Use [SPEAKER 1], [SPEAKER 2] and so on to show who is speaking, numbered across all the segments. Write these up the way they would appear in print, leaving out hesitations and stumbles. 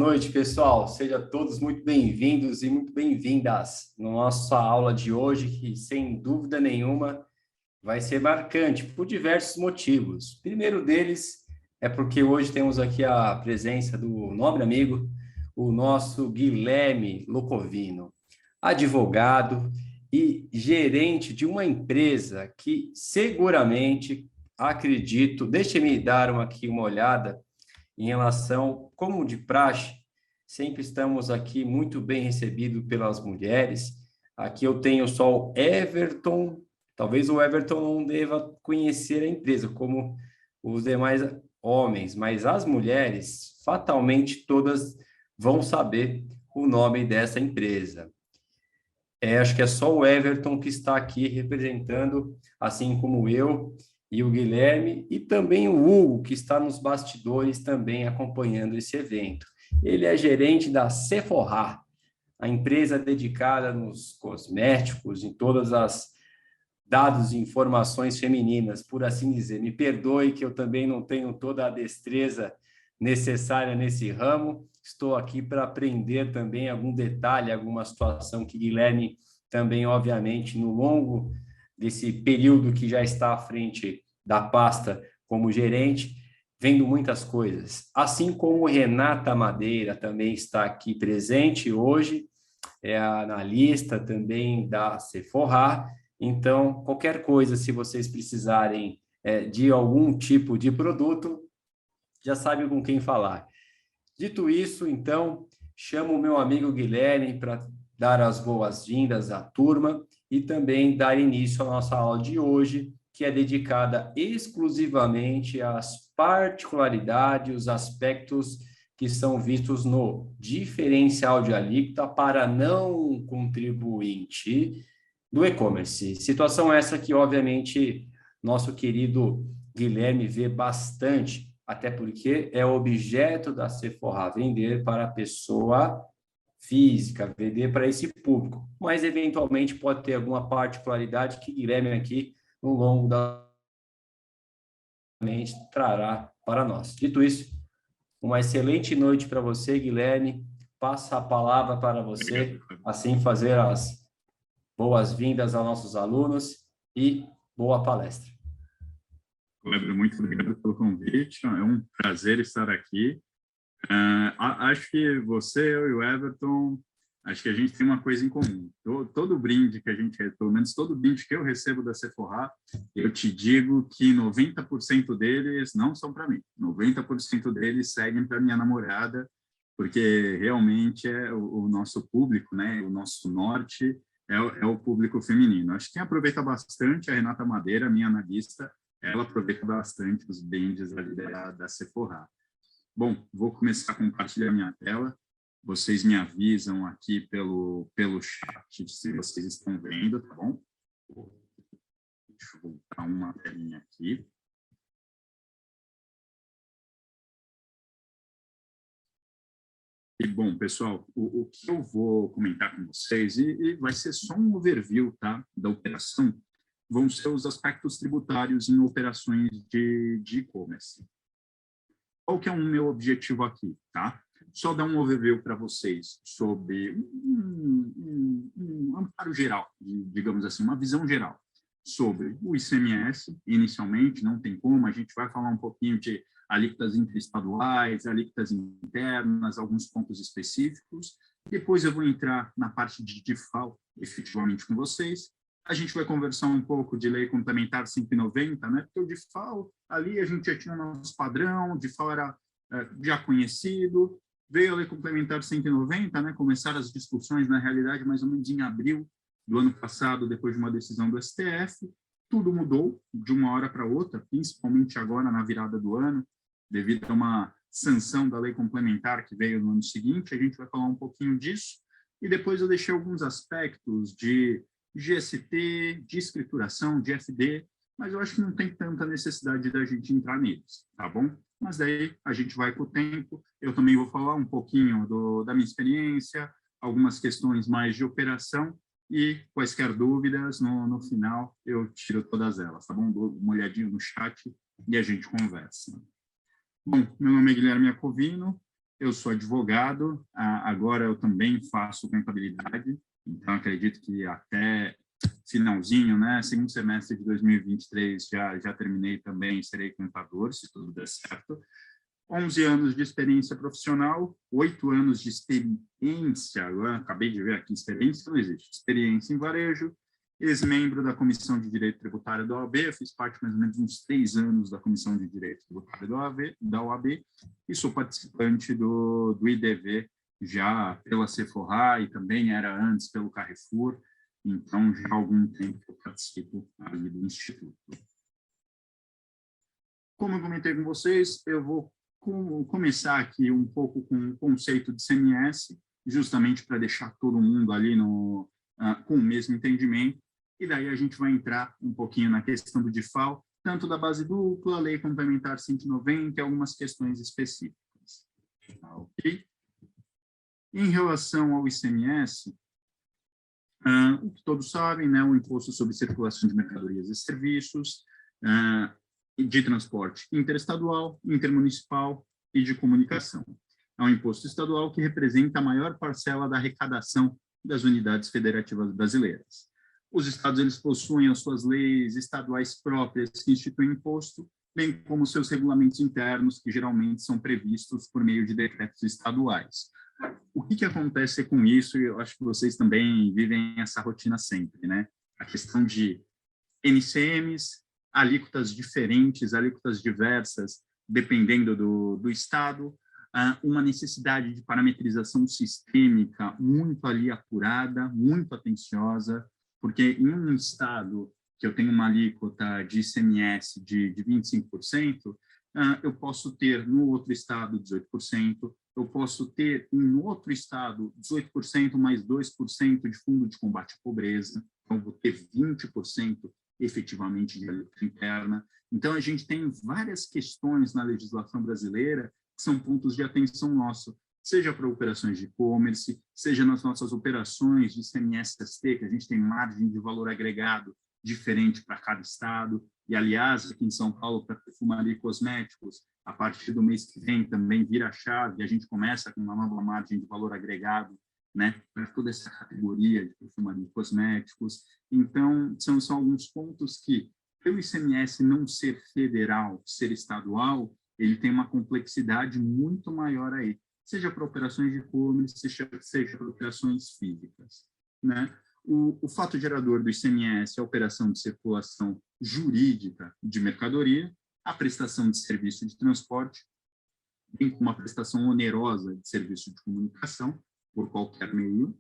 [SPEAKER 1] noite, pessoal. Sejam todos muito bem-vindos e muito bem-vindas na nossa aula de hoje, que, sem dúvida nenhuma, vai ser marcante por diversos motivos. O primeiro deles é porque hoje temos aqui a presença do nobre amigo, o nosso Guilherme Locovino, advogado e gerente de uma empresa que seguramente, acredito, deixe-me dar aqui uma olhada em relação, como de praxe, sempre estamos aqui muito bem recebidos pelas mulheres. Aqui eu tenho só o Everton, talvez o Everton não deva conhecer a empresa, como os demais homens, mas as mulheres, fatalmente, todas vão saber o nome dessa empresa. Acho que é só o Everton que está aqui representando, assim como eu e o Guilherme, e também o Hugo, que está nos bastidores também acompanhando esse evento. Ele é gerente da Sephora, a empresa dedicada nos cosméticos, em todas as dados e informações femininas, por assim dizer. Me perdoe que eu também não tenho toda a destreza necessária nesse ramo. Estou aqui para aprender também algum detalhe, alguma situação que Guilherme também, obviamente, no longo desse período que já está à frente da pasta como gerente, vendo muitas coisas. Assim como Renata Madeira também está aqui presente hoje, é a analista também da Sephora. Então, qualquer coisa, se vocês precisarem de algum tipo de produto, já sabe com quem falar. Dito isso, então, chamo o meu amigo Guilherme para dar as boas-vindas à turma e também dar início à nossa aula de hoje, que é dedicada exclusivamente às particularidades, os aspectos que são vistos no diferencial de alíquota para não contribuinte do e-commerce. Situação essa que, obviamente, nosso querido Guilherme vê bastante, até porque é objeto da Sephora vender para a pessoa física, vender para esse público, mas eventualmente pode ter alguma particularidade que Guilherme aqui, no longo da mente, trará para nós. Dito isso, uma excelente noite para você, Guilherme. Passa a palavra para você, assim fazer as boas-vindas aos nossos alunos e boa palestra.
[SPEAKER 2] Kleber, muito obrigado pelo convite. É um prazer estar aqui. Acho que você, eu e o Everton, acho que a gente tem uma coisa em comum. Todo brinde que a gente, pelo menos todo brinde que eu recebo da Sephora, eu te digo que 90% deles não são para mim. 90% deles seguem para minha namorada, porque realmente é o nosso público, né? O nosso norte é o público feminino. Acho que quem aproveita bastante é a Renata Madeira, minha analista. Ela aproveita bastante os brindes ali da Sephora. Bom, vou começar a compartilhar minha tela. Vocês me avisam aqui pelo chat se vocês estão vendo, tá bom? Deixa eu voltar uma telinha aqui. E, bom, pessoal, o que eu vou comentar com vocês, e vai ser só um overview, tá, da operação, vão ser os aspectos tributários em operações de e-commerce. Qual que é o meu objetivo aqui, tá? Só dar um overview para vocês sobre um amparo geral, digamos assim, uma visão geral sobre o ICMS, inicialmente, não tem como, a gente vai falar um pouquinho de alíquotas interestaduais, alíquotas internas, alguns pontos específicos. Depois eu vou entrar na parte de DIFAL, efetivamente, com vocês. A gente vai conversar um pouco de lei complementar 190, né? Porque o DIFAL, ali a gente já tinha o nosso padrão, o DIFAL era já conhecido, veio a lei complementar 190, né? Começaram as discussões, na realidade, mais ou menos em abril do ano passado, depois de uma decisão do STF. Tudo mudou de uma hora para outra, principalmente agora na virada do ano, devido a uma sanção da lei complementar que veio no ano seguinte. A gente vai falar um pouquinho disso. E depois eu deixei alguns aspectos de GST, de escrituração, de FD, mas eu acho que não tem tanta necessidade da gente entrar neles, tá bom? Mas daí a gente vai com o tempo. Eu também vou falar um pouquinho da minha experiência, algumas questões mais de operação e quaisquer dúvidas, no final eu tiro todas elas, tá bom? Dou uma olhadinha no chat e a gente conversa. Bom, meu nome é Guilherme Locovino, eu sou advogado, agora eu também faço contabilidade, então acredito que até finalzinho, né, segundo semestre de 2023, já terminei também, serei contador, se tudo der certo. 11 anos de experiência profissional, 8 anos de experiência, agora acabei de ver aqui, experiência não existe, experiência em varejo, ex-membro da Comissão de Direito Tributário da OAB, eu fiz parte mais ou menos uns 3 anos da Comissão de Direito Tributário da OAB e sou participante do IDV, já pela Sephora e também era antes pelo Carrefour, então já há algum tempo que eu participo ali do Instituto. Como eu comentei com vocês, eu vou começar aqui um pouco com o conceito de CMS, justamente para deixar todo mundo ali com o mesmo entendimento, e daí a gente vai entrar um pouquinho na questão do DIFAL, tanto da base dupla, lei complementar 190 e algumas questões específicas. Ok? Em relação ao ICMS, o que todos sabem, né, o Imposto sobre Circulação de Mercadorias e Serviços, de transporte interestadual, intermunicipal e de comunicação. É um imposto estadual que representa a maior parcela da arrecadação das unidades federativas brasileiras. Os estados eles possuem as suas leis estaduais próprias que instituem imposto, bem como seus regulamentos internos, que geralmente são previstos por meio de decretos estaduais. O que acontece com isso? Eu acho que vocês também vivem essa rotina sempre, né? A questão de NCMs, alíquotas diferentes, alíquotas diversas, dependendo do estado, uma necessidade de parametrização sistêmica muito ali apurada, muito atenciosa, porque em um estado que eu tenho uma alíquota de ICMS de 25%, eu posso ter no outro estado 18%, eu posso ter em outro estado 18% mais 2% de fundo de combate à pobreza, então eu vou ter 20% efetivamente de alíquota interna. Então, a gente tem várias questões na legislação brasileira que são pontos de atenção nosso, seja para operações de e-commerce, seja nas nossas operações de ICMS-ST, que a gente tem margem de valor agregado diferente para cada estado. E, aliás, aqui em São Paulo, para perfumaria e cosméticos, a partir do mês que vem também vira a chave, a gente começa com uma nova margem de valor agregado, né, para toda essa categoria de perfumaria e cosméticos. Então, são alguns pontos que, pelo ICMS não ser federal, ser estadual, ele tem uma complexidade muito maior aí, seja para operações de e-commerce, seja para operações físicas, né? O fato gerador do ICMS é a operação de circulação jurídica de mercadoria, a prestação de serviço de transporte, bem como a prestação onerosa de serviço de comunicação, por qualquer meio.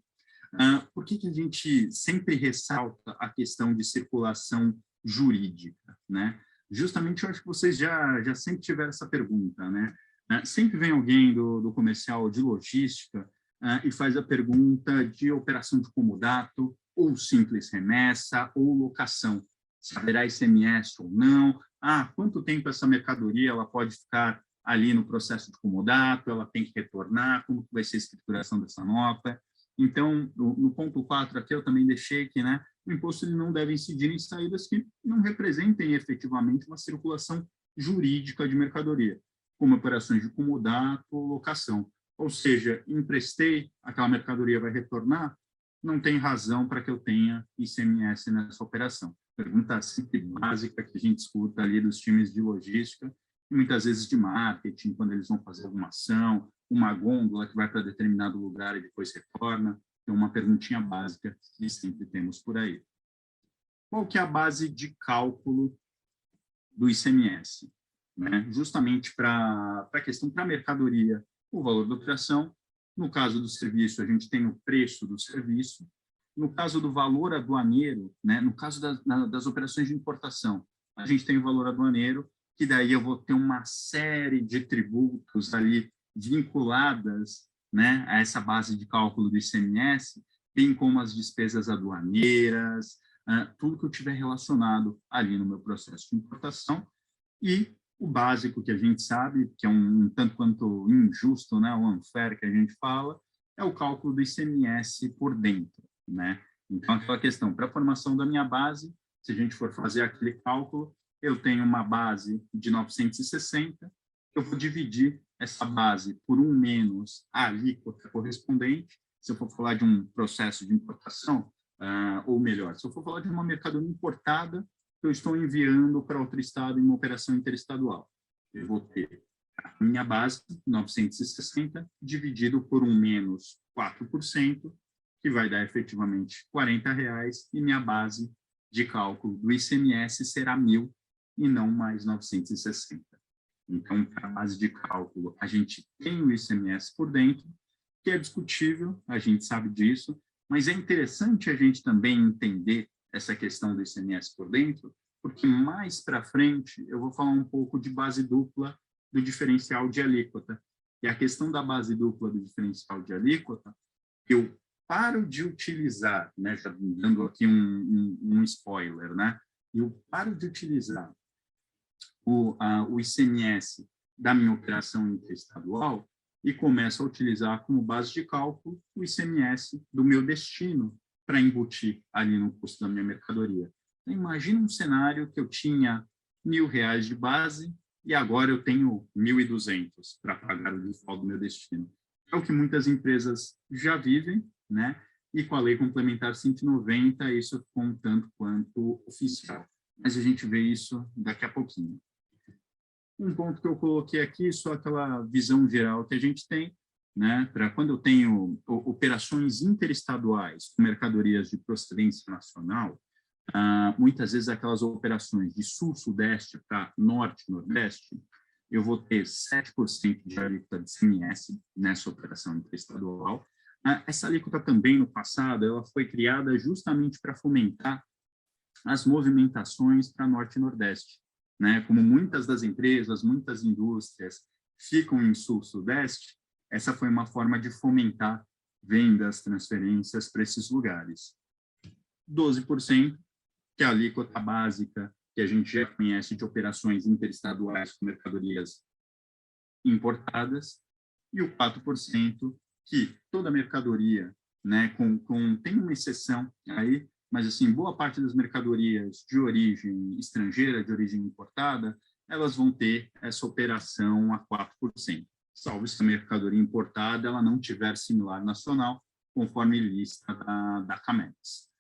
[SPEAKER 2] Por que a gente sempre ressalta a questão de circulação jurídica, né? Justamente, eu acho que vocês já sempre tiveram essa pergunta, né? Sempre vem alguém do comercial de logística e faz a pergunta de operação de comodato, ou simples remessa, ou locação. Se haverá ICMS ou não? Quanto tempo essa mercadoria ela pode ficar ali no processo de comodato, ela tem que retornar, como vai ser a escrituração dessa nota? Então, no ponto 4 aqui, eu também deixei que, né, o imposto ele não deve incidir em saídas que não representem efetivamente uma circulação jurídica de mercadoria, como operações de comodato ou locação. Ou seja, emprestei, aquela mercadoria vai retornar, não tem razão para que eu tenha ICMS nessa operação. Pergunta sempre básica que a gente escuta ali dos times de logística, e muitas vezes de marketing, quando eles vão fazer alguma ação, uma gôndola que vai para determinado lugar e depois retorna. Então, uma perguntinha básica que sempre temos por aí. Qual que é a base de cálculo do ICMS? Né? Justamente para a questão para a mercadoria, o valor da operação. No caso do serviço, a gente tem o preço do serviço. No caso do valor aduaneiro, né? No caso das operações de importação, a gente tem o valor aduaneiro, que daí eu vou ter uma série de tributos ali vinculadas, né, a essa base de cálculo do ICMS, bem como as despesas aduaneiras, tudo que eu tiver relacionado ali no meu processo de importação. E o básico que a gente sabe, que é um tanto quanto injusto, né, o unfair que a gente fala, é o cálculo do ICMS por dentro, né? Então, aquela questão, para a formação da minha base, se a gente for fazer aquele cálculo, eu tenho uma base de 960, eu vou dividir essa base por 1 menos a alíquota correspondente, se eu for falar de um processo de importação, ou melhor, se eu for falar de uma mercadoria importada que eu estou enviando para outro estado em uma operação interestadual. Eu vou ter a minha base, 960, dividido por 1 menos 4%, que vai dar efetivamente R$40, e minha base de cálculo do ICMS será 1.000 e não mais 960. Então, para a base de cálculo, a gente tem o ICMS por dentro, que é discutível, a gente sabe disso, mas é interessante a gente também entender essa questão do ICMS por dentro, porque mais para frente eu vou falar um pouco de base dupla do diferencial de alíquota. E a questão da base dupla do diferencial de alíquota, eu paro de utilizar, né, já dando aqui um spoiler, né, eu paro de utilizar o ICMS da minha operação interestadual e começo a utilizar como base de cálculo o ICMS do meu destino para embutir ali no custo da minha mercadoria. Então, imagina um cenário que eu tinha R$1.000 de base e agora eu tenho 1.200 para pagar o default do meu destino. É o que muitas empresas já vivem, né? E com a Lei Complementar 190, isso ficou um tanto quanto oficial. Mas a gente vê isso daqui a pouquinho. Um ponto que eu coloquei aqui, só aquela visão geral que a gente tem, né? Para quando eu tenho operações interestaduais com mercadorias de procedência nacional, muitas vezes aquelas operações de sul-sudeste para norte-nordeste, eu vou ter 7% de alíquota de ICMS nessa operação interestadual. Essa alíquota também, no passado, ela foi criada justamente para fomentar as movimentações para norte e nordeste, né? Como muitas das empresas, muitas indústrias ficam em sul-sudeste, essa foi uma forma de fomentar vendas, transferências para esses lugares. 12%, que é a alíquota básica que a gente já conhece de operações interestaduais com mercadorias importadas, e o 4%, que toda mercadoria, né, tem uma exceção aí, mas assim, boa parte das mercadorias de origem estrangeira, de origem importada, elas vão ter essa operação a 4%, salvo se a mercadoria importada ela não tiver similar nacional, conforme lista da CAMEX.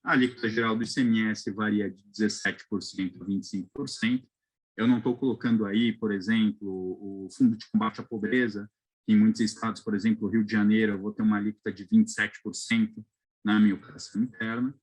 [SPEAKER 2] A alíquota geral do ICMS varia de 17% a 25%. Eu não estou colocando aí, por exemplo, o Fundo de Combate à Pobreza, que em muitos estados, por exemplo, o Rio de Janeiro, eu vou ter uma alíquota de 27% na minha operação interna.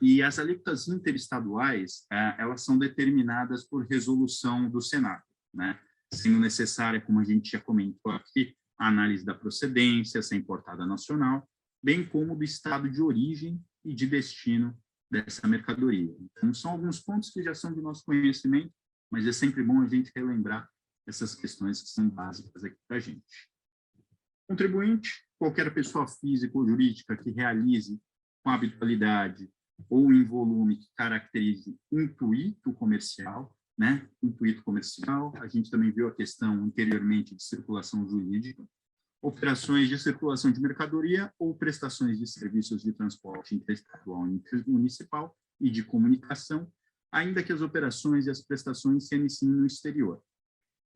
[SPEAKER 2] E as alíquotas interestaduais, elas são determinadas por resolução do Senado, né? Sendo necessária, como a gente já comentou aqui, a análise da procedência, se é importada nacional, bem como do estado de origem e de destino dessa mercadoria. Então, são alguns pontos que já são de nosso conhecimento, mas é sempre bom a gente relembrar essas questões que são básicas aqui para a gente. Contribuinte, qualquer pessoa física ou jurídica que realize com habitualidade ou em volume que caracterize intuito comercial, né? Intuito comercial, a gente também viu a questão anteriormente de circulação jurídica, operações de circulação de mercadoria ou prestações de serviços de transporte interestadual e intermunicipal e de comunicação, ainda que as operações e as prestações se iniciem no exterior.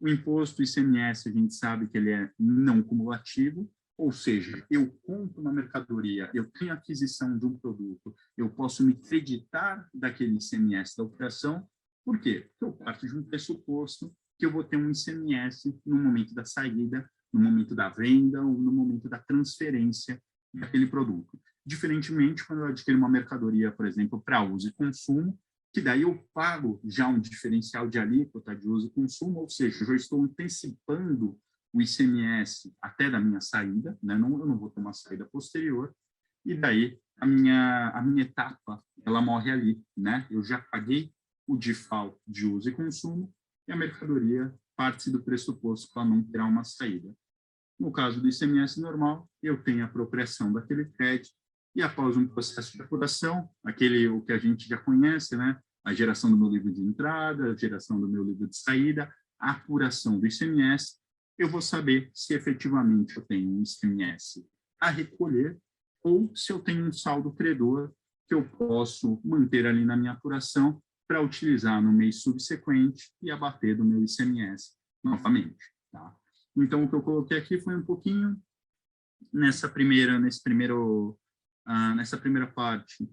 [SPEAKER 2] O imposto ICMS, a gente sabe que ele é não cumulativo, ou seja, eu compro uma mercadoria, eu tenho aquisição de um produto, eu posso me creditar daquele ICMS da operação. Por quê? Porque eu parto de um pressuposto que eu vou ter um ICMS no momento da saída, no momento da venda ou no momento da transferência daquele produto. Diferentemente, quando eu adquiro uma mercadoria, por exemplo, para uso e consumo, que daí eu pago já um diferencial de alíquota de uso e consumo, ou seja, eu já estou antecipando o ICMS até da minha saída, né? Eu não vou ter uma saída posterior, e daí a minha etapa, ela morre ali, né? Eu já paguei o default de uso e consumo, e a mercadoria parte do pressuposto que ela não terá uma saída. No caso do ICMS normal, eu tenho a apropriação daquele crédito, e após um processo de apuração, o que a gente já conhece, né? A geração do meu livro de entrada, a geração do meu livro de saída, a apuração do ICMS, eu vou saber se efetivamente eu tenho um ICMS a recolher ou se eu tenho um saldo credor que eu posso manter ali na minha apuração para utilizar no mês subsequente e abater do meu ICMS novamente. Tá? Então, o que eu coloquei aqui foi um pouquinho nessa primeira parte,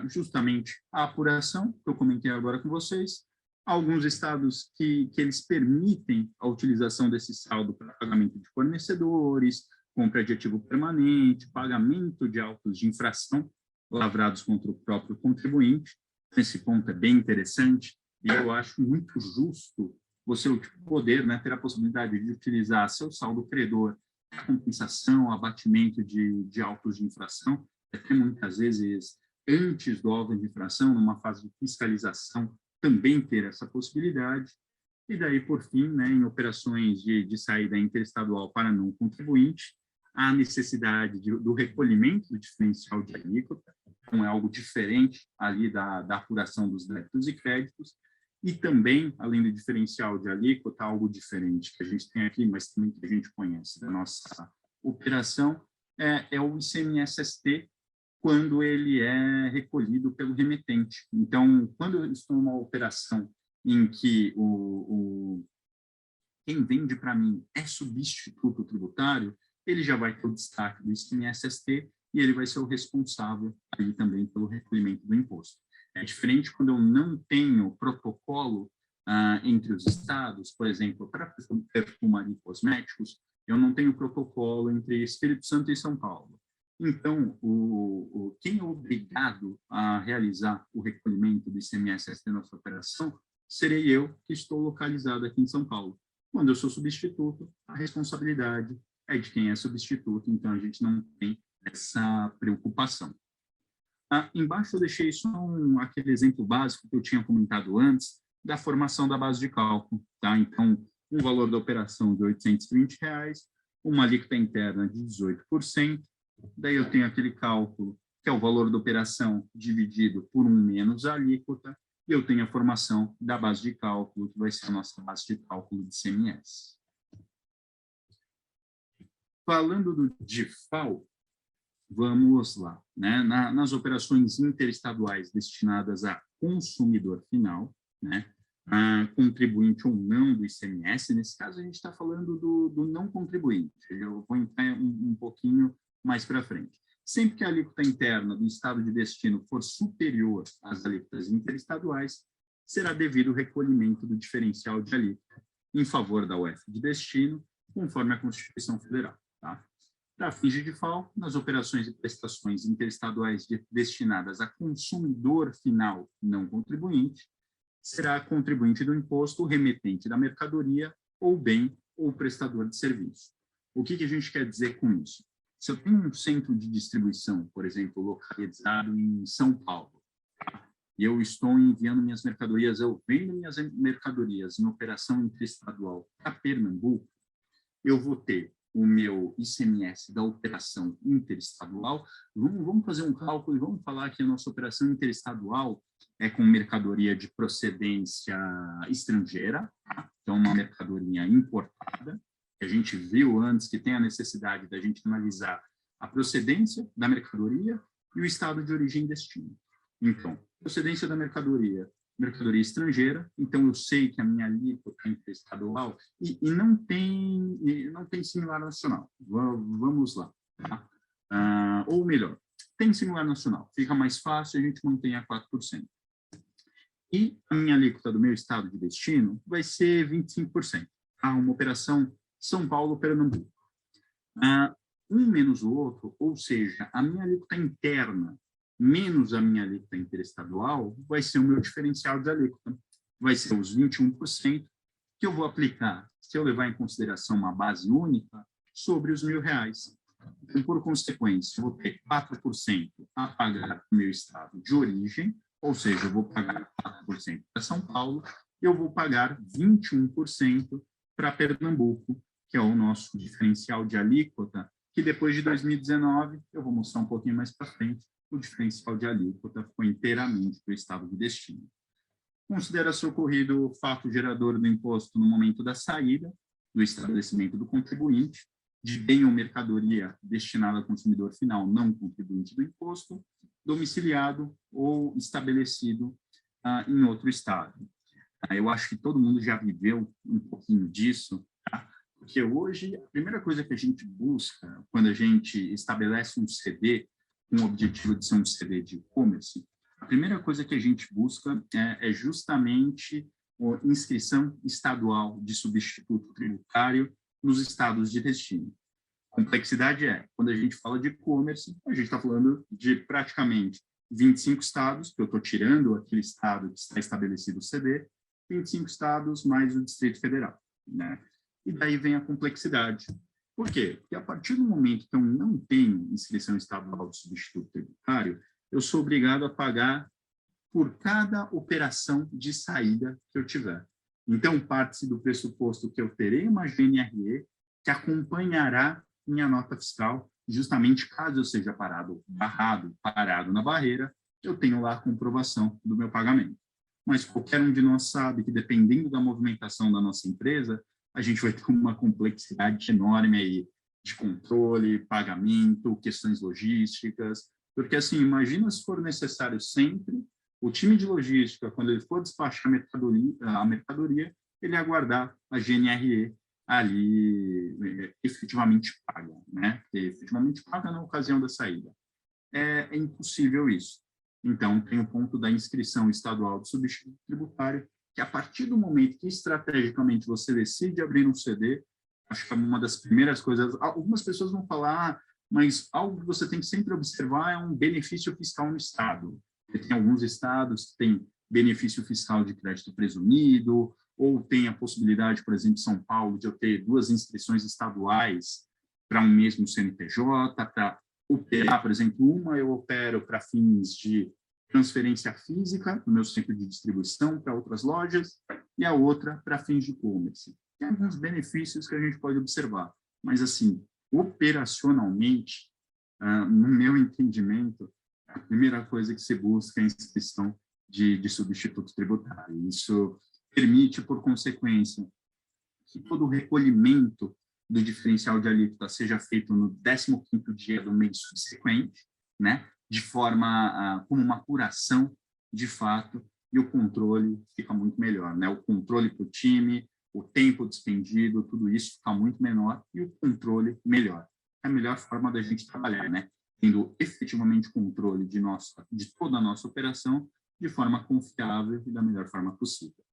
[SPEAKER 2] justamente a apuração, que eu comentei agora com vocês, alguns estados que eles permitem a utilização desse saldo para pagamento de fornecedores, compra de ativo permanente, pagamento de autos de infração lavrados contra o próprio contribuinte. Esse ponto é bem interessante e eu acho muito justo você poder, né, ter a possibilidade de utilizar seu saldo credor, compensação, abatimento de autos de infração, até muitas vezes antes do auto de infração, numa fase de fiscalização, também ter essa possibilidade. E daí, por fim, né, em operações de saída interestadual para não contribuinte, a necessidade do recolhimento do diferencial de alíquota, então é algo diferente ali da apuração dos débitos e créditos, e também, além do diferencial de alíquota, algo diferente que a gente tem aqui, mas também que a gente conhece da nossa operação, é o ICMS-ST, quando ele é recolhido pelo remetente. Então, quando eu estou numa operação em que quem vende para mim é substituto tributário, ele já vai ter o destaque do ICMS-ST e ele vai ser o responsável aí também pelo recolhimento do imposto. É diferente quando eu não tenho protocolo entre os estados, por exemplo, para perfumaria e cosméticos, eu não tenho protocolo entre Espírito Santo e São Paulo. Então, quem é obrigado a realizar o recolhimento do ICMS-ST na nossa operação serei eu, que estou localizado aqui em São Paulo. Quando eu sou substituto, a responsabilidade é de quem é substituto, então a gente não tem essa preocupação. Embaixo eu deixei só aquele exemplo básico que eu tinha comentado antes, da formação da base de cálculo. Tá? Então, um valor da operação de R$ 820, uma alíquota interna de 18%, daí eu tenho aquele cálculo, que é o valor da operação dividido por 1 menos a alíquota, e eu tenho a formação da base de cálculo, que vai ser a nossa base de cálculo de ICMS. Falando do DIFAL, vamos lá. Né? Nas operações interestaduais destinadas a consumidor final, né? Contribuinte ou não do ICMS, nesse caso a gente está falando do não contribuinte, eu vou entrar um pouquinho mais para frente. Sempre que a alíquota interna do estado de destino for superior às alíquotas interestaduais, será devido o recolhimento do diferencial de alíquota em favor da UF de destino, conforme a Constituição Federal. Tá? Para fins de DIFAL, nas operações e prestações interestaduais destinadas a consumidor final não contribuinte, será contribuinte do imposto o remetente da mercadoria ou bem ou prestador de serviço. O que a gente quer dizer com isso? Se eu tenho um centro de distribuição, por exemplo, localizado em São Paulo, tá? E eu estou enviando minhas mercadorias, eu vendo minhas mercadorias em operação interestadual para Pernambuco, eu vou ter o meu ICMS da operação interestadual. Vamos fazer um cálculo e vamos falar que a nossa operação interestadual é com mercadoria de procedência estrangeira, tá? Então uma mercadoria importada. A gente viu antes que tem a necessidade da gente analisar a procedência da mercadoria e o estado de origem e destino. Então, procedência da mercadoria estrangeira, então eu sei que a minha alíquota é interestadual e não tem similar nacional. Vamos lá. Tá? Ou melhor, tem similar nacional. Fica mais fácil, a gente mantém a 4%. E a minha alíquota do meu estado de destino vai ser 25%. Tá? Uma operação São Paulo-Pernambuco. Um menos o outro, ou seja, a minha alíquota interna menos a minha alíquota interestadual vai ser o meu diferencial de alíquota. Vai ser os 21% que eu vou aplicar, se eu levar em consideração uma base única, sobre os R$1.000. Então, por consequência, eu vou ter 4% a pagar no meu estado de origem, ou seja, eu vou pagar 4% para São Paulo, e eu vou pagar 21% para Pernambuco, que é o nosso diferencial de alíquota, que depois de 2019, eu vou mostrar um pouquinho mais para frente, o diferencial de alíquota foi inteiramente para o estado de destino. Considera-se ocorrido o fato gerador do imposto no momento da saída do estabelecimento do contribuinte, de bem ou mercadoria destinada ao consumidor final não contribuinte do imposto, domiciliado ou estabelecido em outro estado. Eu acho que todo mundo já viveu um pouquinho disso, tá? Porque hoje, a primeira coisa que a gente busca, quando a gente estabelece um CD, com o objetivo de ser um CD de e-commerce, a primeira coisa que a gente busca é justamente a inscrição estadual de substituto tributário nos estados de destino. Complexidade quando a gente fala de e-commerce, a gente está falando de praticamente 25 estados, que eu estou tirando aquele estado que está estabelecido o CD, 25 estados mais o Distrito Federal, né? E daí vem a complexidade. Por quê? Porque a partir do momento que eu não tenho inscrição estadual de substituto tributário, eu sou obrigado a pagar por cada operação de saída que eu tiver. Então, parte-se do pressuposto que eu terei uma GNRE que acompanhará minha nota fiscal, justamente caso eu seja parado na barreira, eu tenho lá a comprovação do meu pagamento. Mas qualquer um de nós sabe que, dependendo da movimentação da nossa empresa, a gente vai ter uma complexidade enorme aí de controle, pagamento, questões logísticas, porque, assim, imagina se for necessário sempre o time de logística, quando ele for despachar a mercadoria, ele aguardar a GNRE ali efetivamente paga, né? Efetivamente paga na ocasião da saída. É impossível isso. Então, tem o ponto da inscrição estadual de substituto tributário, que a partir do momento que estrategicamente você decide abrir um CD, acho que é uma das primeiras coisas. Algumas pessoas vão falar, mas algo que você tem que sempre observar é um benefício fiscal no estado. Tem alguns estados que têm benefício fiscal de crédito presumido, ou tem a possibilidade, por exemplo, São Paulo, de eu ter 2 inscrições estaduais para um mesmo CNPJ, para operar, por exemplo, uma eu opero para fins de transferência física no meu centro de distribuição para outras lojas, e a outra para fins de e-commerce. Tem alguns benefícios que a gente pode observar, mas, assim, operacionalmente, no meu entendimento, a primeira coisa que se busca é a inscrição de substituto tributário. Isso permite, por consequência, que todo o recolhimento do diferencial de alíquota seja feito no 15º dia do mês subsequente, né? De forma como uma apuração de fato, e o controle fica muito melhor, né? O controle para o time, o tempo despendido, tudo isso fica muito menor e o controle melhor. É a melhor forma da gente trabalhar, né? Tendo efetivamente controle de toda a nossa operação de forma confiável e da melhor forma possível.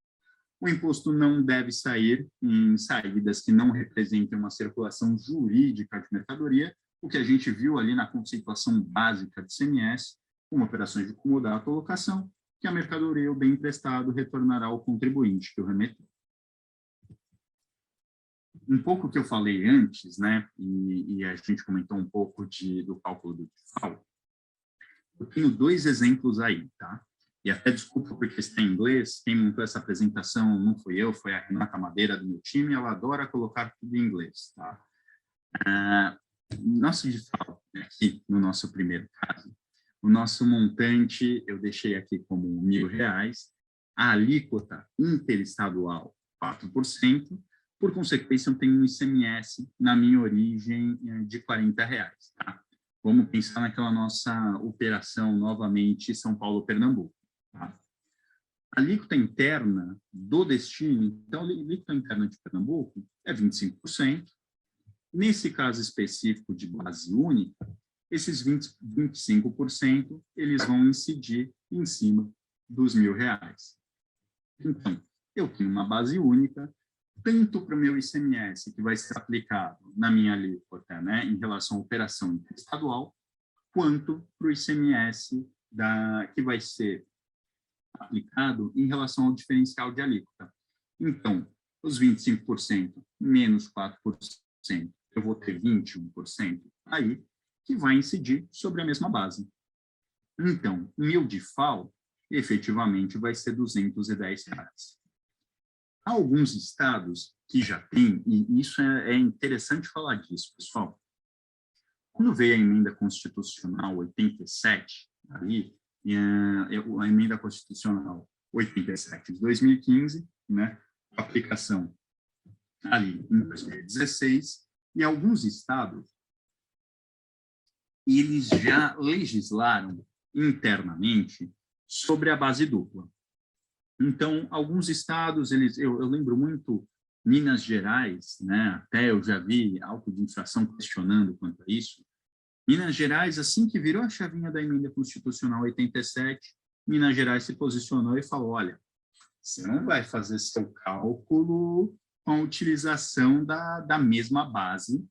[SPEAKER 2] O imposto não deve sair em saídas que não representem uma circulação jurídica de mercadoria, o que a gente viu ali na conceituação básica de CMS, como operações de comodato ou locação, que a mercadoria ou bem emprestado retornará ao contribuinte que o remeteu. Um pouco que eu falei antes, né, e a gente comentou um pouco do cálculo do DIFAL, eu tenho 2 exemplos aí, tá? E até desculpa porque está em inglês, quem montou essa apresentação não fui eu, foi a Renata Madeira do meu time, ela adora colocar tudo em inglês, tá? Nosso DIFAL, aqui no nosso primeiro caso, o nosso montante eu deixei aqui como R$ 1.000, a alíquota interestadual 4%, por consequência, eu tenho um ICMS na minha origem de R$ 40, tá? Vamos pensar naquela nossa operação, novamente, São Paulo-Pernambuco. Tá? A alíquota interna do destino, então, a alíquota interna de Pernambuco é 25%. Nesse caso específico de base única, esses 25%, eles vão incidir em cima dos R$ 1.000. Então, eu tenho uma base única, tanto para o meu ICMS, que vai ser aplicado na minha alíquota, né, em relação à operação estadual, quanto para o ICMS que vai ser aplicado em relação ao diferencial de alíquota. Então, os 25% menos 4%, eu vou ter 21% aí, que vai incidir sobre a mesma base. Então, o meu DIFAL, efetivamente, vai ser R$ 210. Há alguns estados que já têm, e isso é interessante falar disso, pessoal. Quando veio a emenda constitucional 87, ali, a emenda constitucional 87 de 2015, né, a aplicação ali em 2016, e alguns estados, eles já legislaram internamente sobre a base dupla. Então, alguns estados, eu lembro muito Minas Gerais, né? Até eu já vi algo de infração questionando quanto a isso. Minas Gerais, assim que virou a chavinha da emenda constitucional 87, Minas Gerais se posicionou e falou, olha, você não vai fazer seu cálculo com a utilização da mesma base,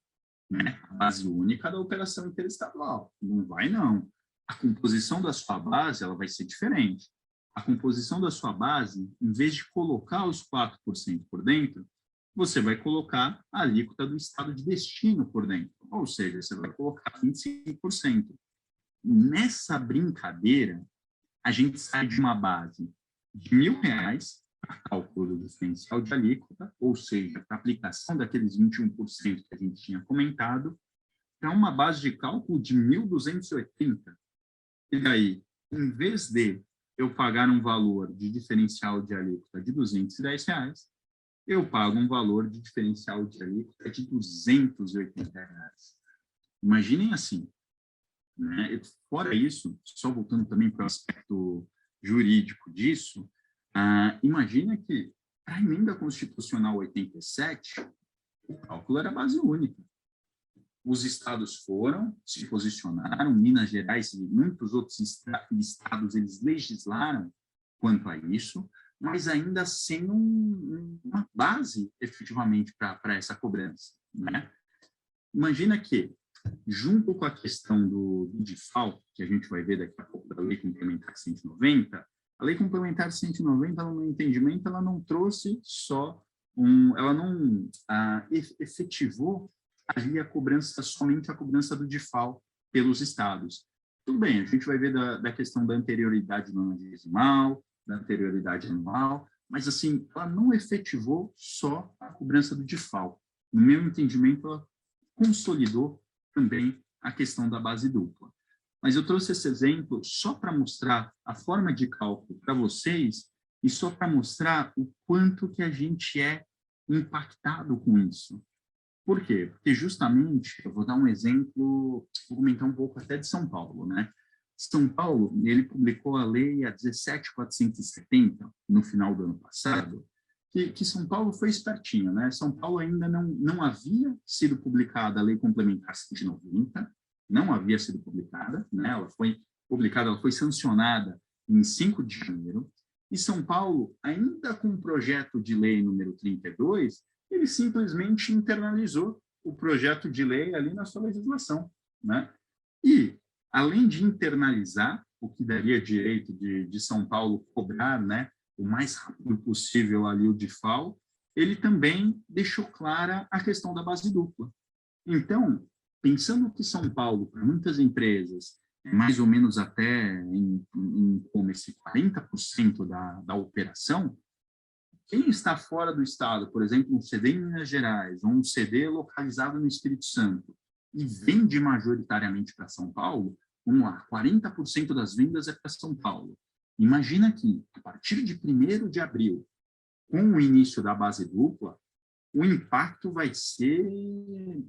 [SPEAKER 2] né? A base única da operação interestadual. Não vai, não. A composição da sua base ela vai ser diferente. A composição da sua base, em vez de colocar os 4% por dentro, você vai colocar a alíquota do estado de destino por dentro. Ou seja, você vai colocar 25%. Nessa brincadeira, a gente sai de uma base de R$ 1.000 para cálculo do diferencial de alíquota, ou seja, para aplicação daqueles 21% que a gente tinha comentado, para uma base de cálculo de 1.280. E daí, em vez de eu pagar um valor de diferencial de alíquota de R$ 210, eu pago um valor de diferencial de alíquota de R$ 280. Imaginem assim, né? Fora isso, só voltando também para o aspecto jurídico disso, imagina que a emenda constitucional 87, o cálculo era base única. Os estados foram, se posicionaram, Minas Gerais e muitos outros estados, eles legislaram quanto a isso, mas ainda sem uma base, efetivamente, para essa cobrança, né? Imagina que, junto com a questão do default, que a gente vai ver daqui a pouco da Lei Complementar 190, a Lei Complementar 190, no meu entendimento, ela não trouxe só ela não efetivou ali a cobrança, somente a cobrança do default pelos estados. Tudo bem, a gente vai ver da questão da anterioridade nonagesimal, da anterioridade anual, mas, assim, ela não efetivou só a cobrança do default. No meu entendimento, ela consolidou também a questão da base dupla. Mas eu trouxe esse exemplo só para mostrar a forma de cálculo para vocês e só para mostrar o quanto que a gente é impactado com isso. Por quê? Porque justamente, eu vou dar um exemplo, vou comentar um pouco até de São Paulo, né? São Paulo, ele publicou a lei a 17.470 no final do ano passado, que São Paulo foi espertinho, né? São Paulo ainda não havia sido publicada a Lei Complementar 190, não havia sido publicada, né? Ela foi publicada, ela foi sancionada em 5 de janeiro, e São Paulo, ainda com o projeto de lei número 32, ele simplesmente internalizou o projeto de lei ali na sua legislação, né? E, além de internalizar, o que daria direito de São Paulo cobrar, né, o mais rápido possível ali o default, ele também deixou clara a questão da base dupla. Então, pensando que São Paulo, para muitas empresas, é mais ou menos até em e-commerce 40% da operação, quem está fora do estado, por exemplo, um CD em Minas Gerais, ou um CD localizado no Espírito Santo, e vende majoritariamente para São Paulo, vamos lá, 40% das vendas é para São Paulo. Imagina que, a partir de 1º de abril, com o início da base dupla, o impacto vai ser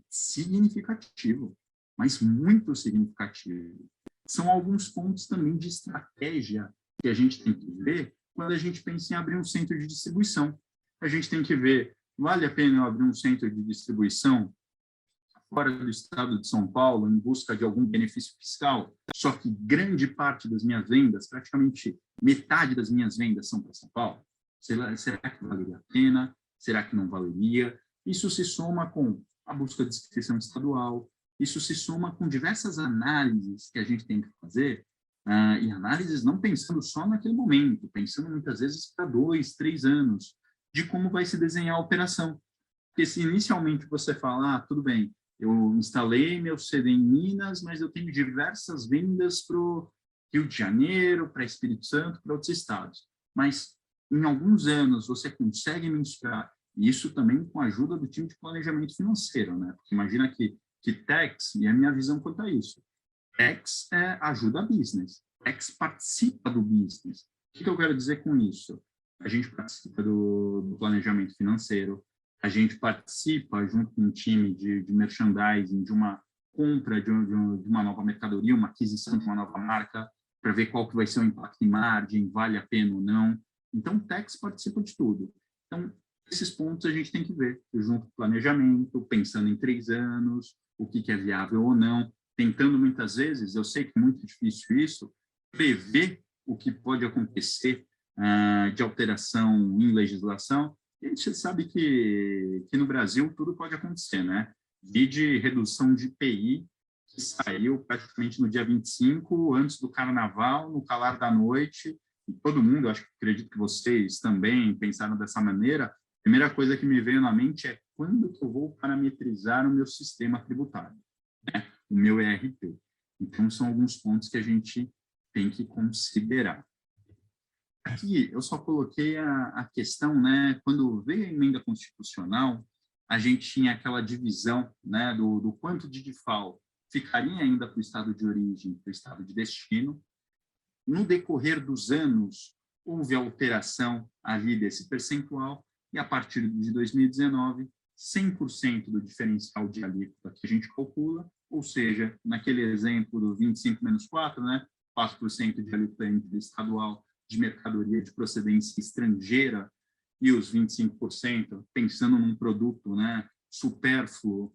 [SPEAKER 2] significativo, mas muito significativo. São alguns pontos também de estratégia que a gente tem que ver quando a gente pensa em abrir um centro de distribuição. A gente tem que ver, vale a pena eu abrir um centro de distribuição fora do estado de São Paulo em busca de algum benefício fiscal? Só que grande parte das minhas vendas, praticamente metade das minhas vendas são para São Paulo. Será que valeria a pena? Será que não valeria? Isso se soma com a busca de inscrição estadual, isso se soma com diversas análises que a gente tem que fazer, e análises não pensando só naquele momento, pensando muitas vezes para 2, 3 anos, de como vai se desenhar a operação. Porque se inicialmente você fala, tudo bem, eu instalei meu CD em Minas, mas eu tenho diversas vendas para o Rio de Janeiro, para Espírito Santo, para outros estados. Mas em alguns anos você consegue mensurar, e isso também com a ajuda do time de planejamento financeiro, né? Porque imagina que tax, e a minha visão quanto a isso, tax ajuda a business, tax participa do business. O que eu quero dizer com isso? A gente participa do planejamento financeiro, a gente participa junto com um time de merchandising, de uma compra de uma nova mercadoria, uma aquisição de uma nova marca, para ver qual que vai ser o impacto em margem, vale a pena ou não. Então, o TEX participa de tudo. Então, esses pontos a gente tem que ver, junto com o planejamento, pensando em 3 anos, o que é viável ou não, tentando muitas vezes, eu sei que é muito difícil isso, prever o que pode acontecer de alteração em legislação. E a gente sabe que no Brasil tudo pode acontecer, né? De redução de IPI, que saiu praticamente no dia 25, antes do carnaval, no calar da noite, e todo mundo, acredito que vocês também pensaram dessa maneira. A primeira coisa que me veio na mente é quando que eu vou parametrizar o meu sistema tributário, né? O meu ERP. Então, são alguns pontos que a gente tem que considerar. Aqui, eu só coloquei a questão, né? Quando veio a emenda constitucional, a gente tinha aquela divisão, né, do quanto de DIFAL ficaria ainda para o estado de origem, para o estado de destino. No decorrer dos anos, houve alteração ali desse percentual, e a partir de 2019, 100% do diferencial de alíquota que a gente calcula, ou seja, naquele exemplo do 25 menos 4, né, 4% de alíquota interestadual de mercadoria de procedência estrangeira e os 25% pensando num produto, né, supérfluo.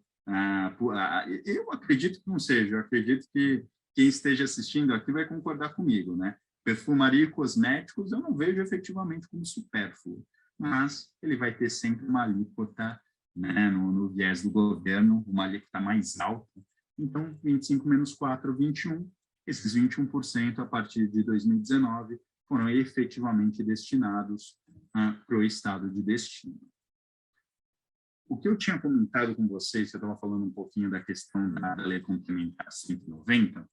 [SPEAKER 2] Eu acredito que não seja, eu acredito que quem esteja assistindo aqui vai concordar comigo, né? Perfumaria e cosméticos eu não vejo efetivamente como supérfluo, mas ele vai ter sempre uma alíquota, né, no viés do governo, uma alíquota mais alta. Então, 25 menos 4, 21. Esses 21% a partir de 2019 foram efetivamente destinados para o estado de destino. O que eu tinha comentado com vocês, eu estava falando um pouquinho da questão da Lei Complementar 190,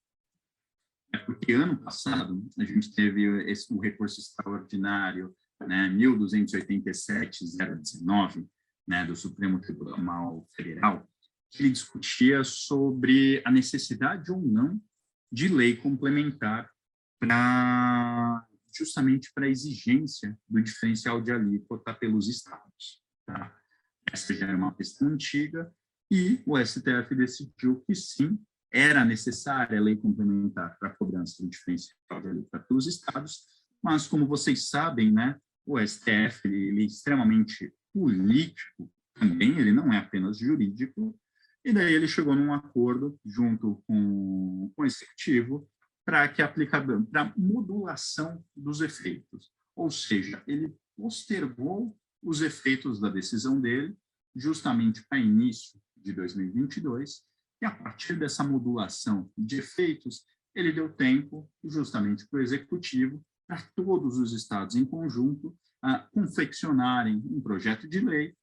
[SPEAKER 2] é porque ano passado a gente teve o recurso extraordinário, né, 1287-019, né, do Supremo Tribunal Federal, que ele discutia sobre a necessidade ou não de lei complementar justamente para a exigência do diferencial de alíquota pelos estados. Tá? Essa já era uma questão antiga e o STF decidiu que sim, era necessária a lei complementar para a cobrança do diferencial de alíquota pelos estados, mas como vocês sabem, né, o STF ele é extremamente político também, ele não é apenas jurídico, e daí ele chegou num acordo junto com o Executivo para que aplicado para modulação dos efeitos, ou seja, ele postergou os efeitos da decisão dele justamente para início de 2022, e a partir dessa modulação de efeitos, ele deu tempo justamente para o Executivo, para todos os estados em conjunto, confeccionarem um projeto de lei,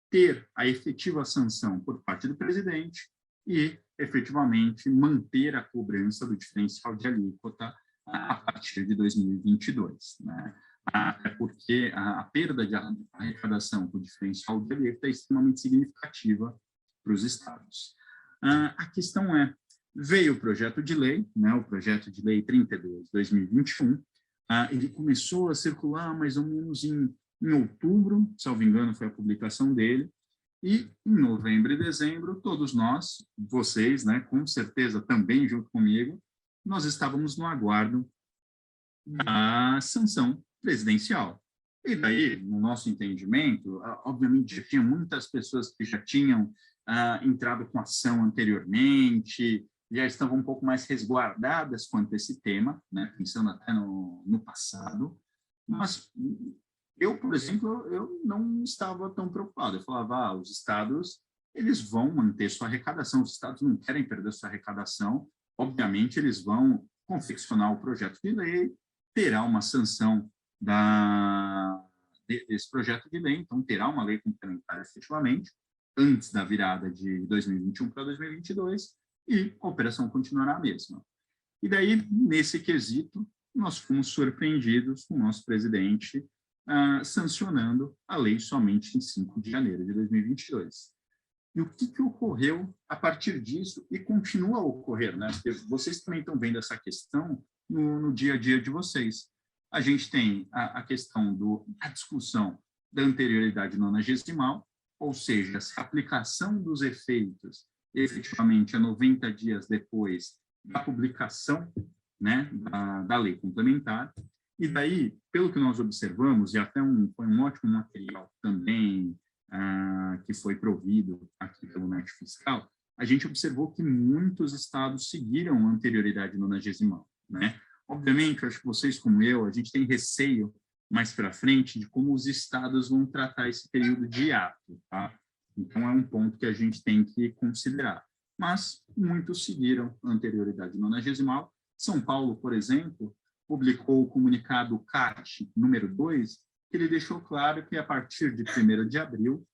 [SPEAKER 2] ter a efetiva sanção por parte do presidente e, efetivamente, manter a cobrança do diferencial de alíquota a partir de 2022, né? Até porque a perda de arrecadação com o diferencial de alíquota é extremamente significativa para os estados. A questão é, veio o projeto de lei, né, o projeto de lei 32/2021, ele começou a circular mais ou menos em outubro, salvo engano foi a publicação dele, e em novembro e dezembro, todos nós, vocês, né, com certeza também junto comigo, nós estávamos no aguardo da sanção presidencial. E daí, no nosso entendimento, obviamente, já tinha muitas pessoas que já tinham entrado com ação anteriormente, já estavam um pouco mais resguardadas quanto a esse tema, né, pensando até no passado, mas eu, por exemplo, eu não estava tão preocupado. Eu falava, os estados, eles vão manter sua arrecadação, os estados não querem perder sua arrecadação, obviamente eles vão confeccionar o projeto de lei, terá uma sanção desse projeto de lei, então terá uma lei complementar efetivamente, antes da virada de 2021 para 2022, e a operação continuará a mesma. E daí, nesse quesito, nós fomos surpreendidos com o nosso presidente sancionando a lei somente em 5 de janeiro de 2022. E o que ocorreu a partir disso e continua a ocorrer, né? Porque vocês também estão vendo essa questão no dia a dia de vocês. A gente tem a questão da discussão da anterioridade nonagesimal, ou seja, se a aplicação dos efeitos efetivamente é 90 dias depois da publicação, né, da lei complementar, E daí, pelo que nós observamos, e até foi um ótimo material também que foi provido aqui pelo NET Fiscal, a gente observou que muitos estados seguiram a anterioridade nonagesimal, né? Obviamente, acho que vocês, como eu, a gente tem receio mais para frente de como os estados vão tratar esse período de hiato, tá? Então, é um ponto que a gente tem que considerar. Mas muitos seguiram a anterioridade nonagesimal. São Paulo, por exemplo, publicou o comunicado CAT número 2, que ele deixou claro que a partir de 1º de abril,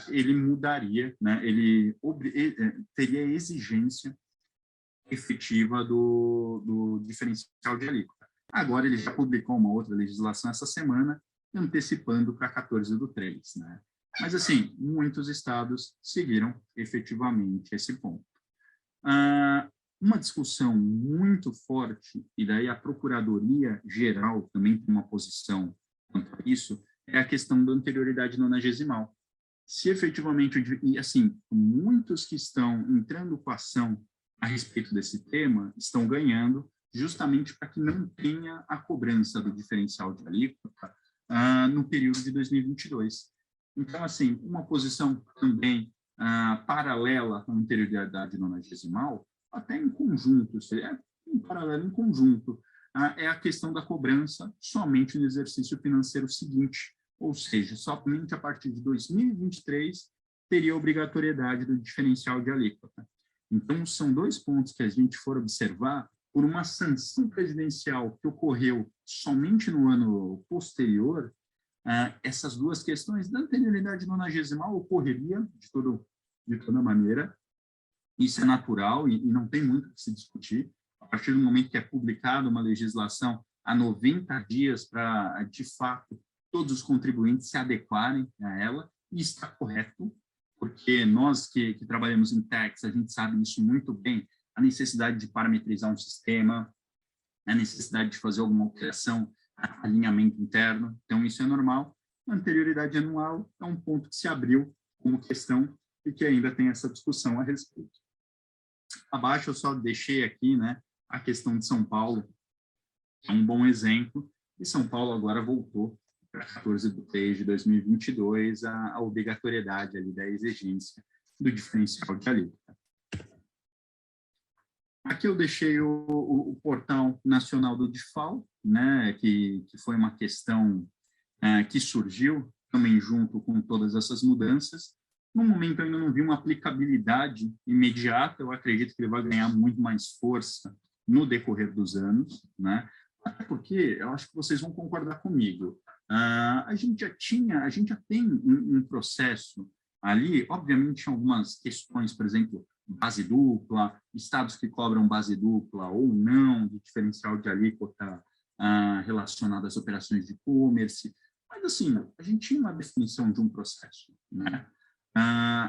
[SPEAKER 2] ele mudaria, né? Ele teria exigência efetiva do diferencial de alíquota. Agora, ele já publicou uma outra legislação essa semana, antecipando para 14/3, né? Mas, assim, muitos estados seguiram efetivamente esse ponto. Uma discussão muito forte, e daí a Procuradoria Geral também tem uma posição quanto a isso, é a questão da anterioridade nonagesimal. Se efetivamente, e assim, muitos que estão entrando com ação a respeito desse tema estão ganhando justamente para que não tenha a cobrança do diferencial de alíquota no período de 2022. Então, assim, uma posição também paralela à anterioridade nonagesimal, até em conjunto, em paralelo, em conjunto, é a questão da cobrança somente no exercício financeiro seguinte, ou seja, somente a partir de 2023 teria obrigatoriedade do diferencial de alíquota. Então, são 2 pontos que a gente for observar por uma sanção presidencial que ocorreu somente no ano posterior. Essas 2 questões da anterioridade nonagesimal ocorreria de toda maneira. Isso é natural e não tem muito o que se discutir. A partir do momento que é publicada uma legislação, há 90 dias para, de fato, todos os contribuintes se adequarem a ela, e está correto, porque nós que trabalhamos em tax, a gente sabe isso muito bem, a necessidade de parametrizar um sistema, a necessidade de fazer alguma alteração, alinhamento interno, então isso é normal. A anterioridade anual é um ponto que se abriu como questão e que ainda tem essa discussão a respeito. Abaixo eu só deixei aqui, né, a questão de São Paulo, é um bom exemplo, e São Paulo agora voltou para 14/3 de 2022 a obrigatoriedade ali da exigência do diferencial de alíquota. Aqui eu deixei o portal nacional do DIFAL, né, que foi uma questão que surgiu também junto com todas essas mudanças. No momento eu ainda não vi uma aplicabilidade imediata, eu acredito que ele vai ganhar muito mais força no decorrer dos anos, né? Até porque eu acho que vocês vão concordar comigo. A gente já tem um processo ali, obviamente algumas questões, por exemplo, base dupla, estados que cobram base dupla ou não, de diferencial de alíquota relacionado às operações de e-commerce, mas assim, a gente tinha uma definição de um processo, né?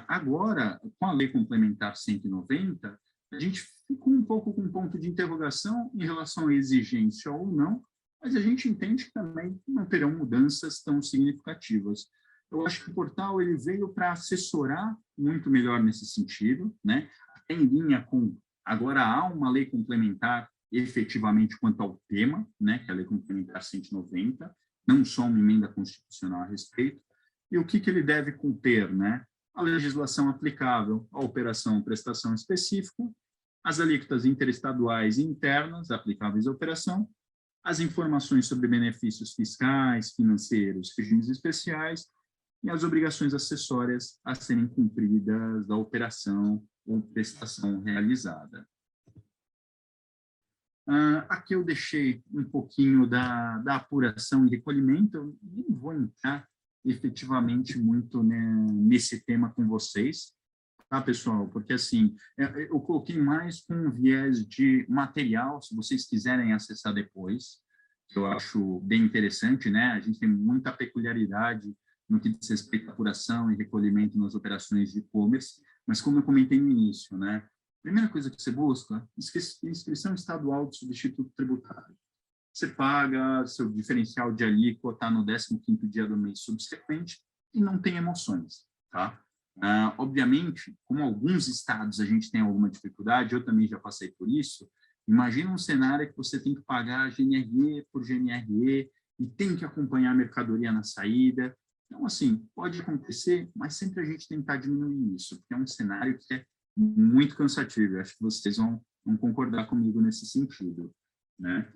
[SPEAKER 2] Agora, com a Lei Complementar 190, a gente ficou um pouco com um ponto de interrogação em relação à exigência ou não, mas a gente entende que também não terão mudanças tão significativas. Eu acho que o portal ele veio para assessorar muito melhor nesse sentido, né? Até em linha com, agora há uma lei complementar efetivamente quanto ao tema, né? Que é a Lei Complementar 190, não só uma emenda constitucional a respeito, e o que ele deve conter, né? A legislação aplicável à operação prestação específica, as alíquotas interestaduais e internas aplicáveis à operação, as informações sobre benefícios fiscais, financeiros, regimes especiais e as obrigações acessórias a serem cumpridas da operação ou prestação realizada. Aqui eu deixei um pouquinho da apuração e recolhimento, eu nem vou entrar efetivamente muito, né, nesse tema com vocês, tá, pessoal? Porque, assim, eu coloquei mais com um viés de material, se vocês quiserem acessar depois, que eu acho bem interessante, né? A gente tem muita peculiaridade no que diz respeito à apuração e recolhimento nas operações de e-commerce, mas como eu comentei no início, né? Primeira coisa que você busca, inscrição estadual de substituto tributário. Você paga seu diferencial de alíquota no 15º dia do mês subsequente e não tem emoções, tá? Obviamente, como alguns estados a gente tem alguma dificuldade, eu também já passei por isso, Imagina um cenário que você tem que pagar GNRE por GNRE e tem que acompanhar a mercadoria na saída. Então, assim, pode acontecer, mas sempre a gente tentar diminuir isso, porque é um cenário que é muito cansativo. Eu acho que vocês vão concordar comigo nesse sentido, né?